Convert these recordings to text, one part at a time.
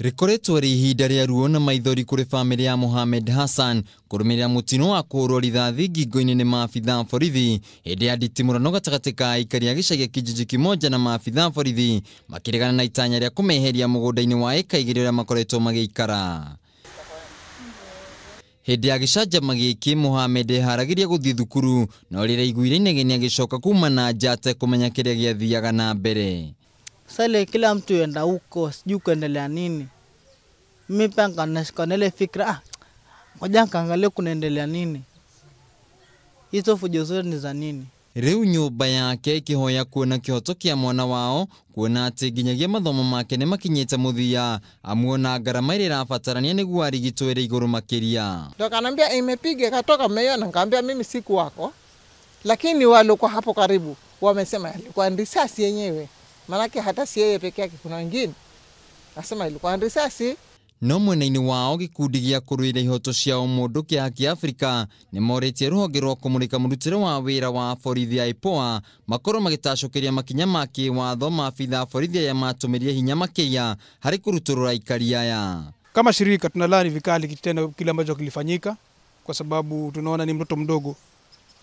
Rikoretwo ri ihinda ria ruo na maithori kuri family ya Mohamed Hassan kurumirira mutino wa kuhurwo rithathi ngingo-ini ni maafitha borithi hindi ya nditimurano gatagati ka aikari a gicagi kijiji kimoja na maafitha borithi makiregana na itanya ria kumeheria mugunda-ini wa eka 2 ria makoretwo magiikara. Hindi ya gicanjama giki Mohamed haragiria guthii thukuru no rira iguire inegeni agicoka kuma na njate kumenya kiria giathiaga na mbere. Sale kila mtu yenda huko sijui kuendelea nini. Mimi panga nashikana fikra ngoja kaangalie kunaendelea nini. Hizo fujo zote ni za nini? Riu nyumba yake ikihoya kuona kihoto kia mwana wao kuona ati nginyagia mathomo make ni makinyite muthia amuona ngarama ira irabatarania niguo arigitwo iri iguru makiria. Ndio kanambia imepiga katoka mmeiona, nikamwambia mimi siku wako. Lakini walikuwa hapo karibu wamesema ilikuwa risasi yenyewe. Manake hata si yeye peke yake, kuna wengine nasema ilikuwa risasi. No mwena-ini wao gikundi gia kuruira ihoto cia umundu kia Haki Africa ni moretie ruhonge rwa kumurika murutire wa wira wa borithi ya IPOA makorwo magitacokeria makinya ma kiwatho maabitha borithi ya matumirie hinya makiria hari kuruturura aikari aya. Kama shirika tunalani vikali kitendo kile ambacho kilifanyika, kwa sababu tunaona ni mtoto mdogo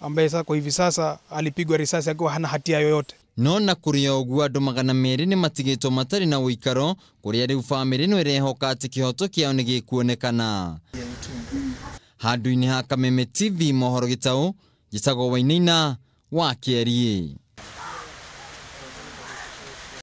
ambaye sasa kwa hivi sasa alipigwa risasi akiwa hana hatia yoyote. No na kuria uguo andu 200 ni matigitwo matari na uikaro kuria riu family no irehoka ati kihoto kiao ni gikuonekana. Handu-ini ha Kameme TV mohoro gitau gitagwo Wainaina wa Kierie.